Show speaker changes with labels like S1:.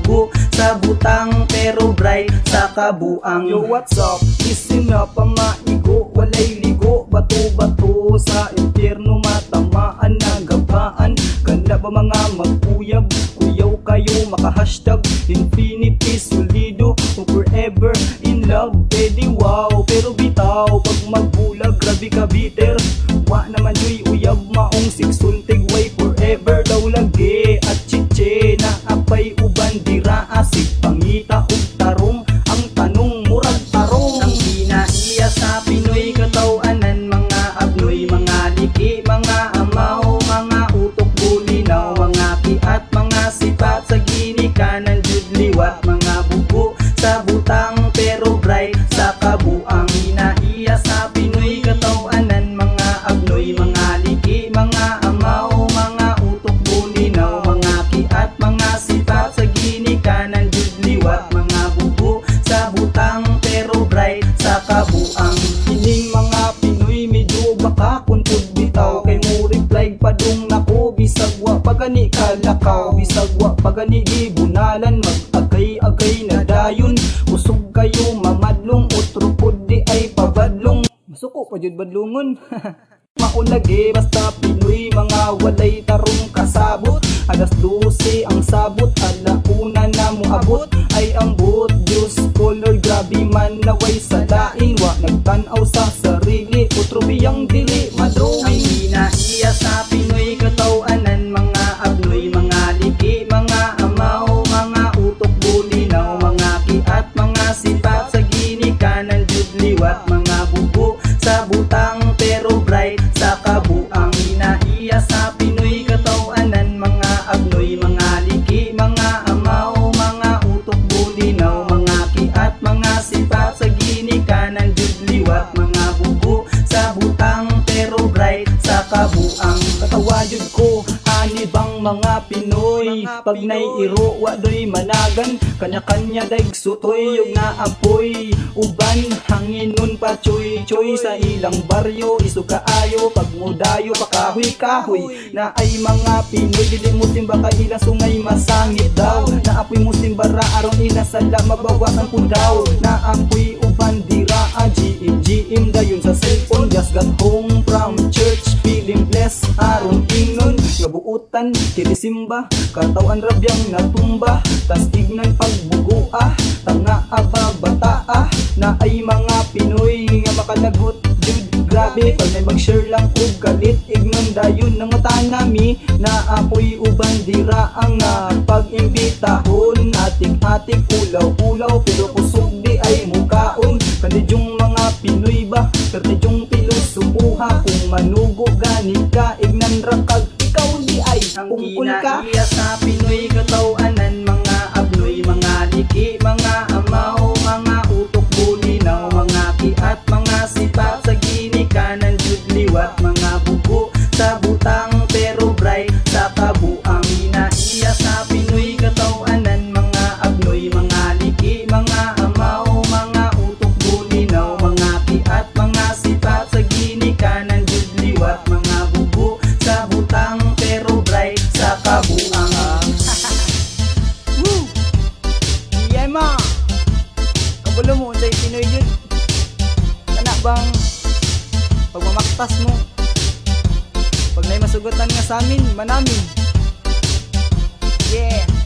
S1: bugo sa butang pero bright sa kabuang.
S2: Yo, what's up? Listen up, maigo, walay ligo, bato-bato sa impyerno matamaan na gabaan. Ganda ba mga magkuyab, kuyaw kayo maka-hashtag infinity solido o forever in love. Pwede wow, pero bitaw pag magbulag, grabe ka bitter. Wa naman yoy uyab maong siksuntig, way forever daw lagi. At chiche na apay uban dira asig pangita ug tarong. Ang tanong murag tarong.
S1: Ang ginaiya sa Pinoy katawanan, mga abnoy, mga liki, mga amaw, mga utok bulinaw, mga kiat, mga sipat sa ginikanan jud liwat, mga bugo sa butang pero bright sa kabuang. Ginaiya sa Pinoy katawanan, mga abnoy, mga liki, mga amaw, mga utok bulinaw, mga kiat, mga sipat sa ginikanan jud liwat, mga bugo sa butang pero bright sa kabuang.
S2: Ining mga Pinoy medyo baka kuntod bitaw, kay mo reply padung nako bisag wa pagani kalakaw, bisag wa pagani gibunalan, mag-agay-agay na dayon. Usog kayo mamadlong, utro pod di ay pabadlong. Masuko pa jud badlungon. Maulagi basta Pinoy, mga walay tarong kasabot. Alas 12 ang sabot, alauna na mo abot. Ay ambot, Diyos color, grabe man naway sa lain. Wa nagtanaw sa sarili, utro biyang dili madrawing.
S1: Ang ginaiya sa Pinoy katawanan, mga abnoy, mga liki, mga amaw, mga utok bulinaw, mga kiat, mga sipat sa ginikanan jud liwat, mga bugo sa butang pero bright sa kabuang. Ginaiya sa Pinoy katawanan, mga abnoy, mga liki, mga amaw, mga utok bulinaw, mga kiat, mga sipat sa ginikanan jud liwat, mga bugo sa butang pero bright sa kabuang.
S2: Katawajud ko, ani bang mga Pinoy, pag naiiro wa doy managan, kanya-kanya daig sutoy yung naapoy. Uban hanginon pa choy-choy sa ilang baryo, iso kaayo pag mudayo pakahoy-kahoy. Na ay mga Pinoy, dili mo simba ka ilang sungay masangit daw. Naapoy mo simbara aron ina sala mabawasan po daw. Naapoy uban dira GM dayon sa cellphone, just got home from church feeling blessed. Aron ingnon gabuutan kilisimba, katawan rabyang natumba, tas ignan pagbugoa, tanga aba bataa. Na ay mga Pinoy nga makalagot jud grabe, pag may mag-share lang og galit, ignon dayon nang matanami. Naapoy uban dira ang pag-imbitahon, atik-atik ulaw-ulaw pero kusog di ay mukaon. Kanidyong mga Pinoy ba, kanidyong pilosopuha, kung manugo gani ka, ignan rakag ikaw di ay
S1: Ang
S2: pungkol ka.
S1: ginaiya sa Pinoy katawanan, mga abnoy, mga liki, mga amaw, mga utok bulinaw, mga kiat, mga sipat sa ginikanan jud liwat, mga bugo sa butang pero bright sa kabuang. Ginaiya sa Pinoy katawanan, mga abnoy, mga liki, mga amaw, mga utok bulinaw, mga kiat, mga sipat sa ginikanan jud liwat, mga bugo sa butang pero bright sa kabuang.
S2: Woo! Iyay ma! Kabulo mo unsay Pinoy jud. Kana bang pagmamaktas mo? Pag may masugutan nga sa amin, manamin. Yeah!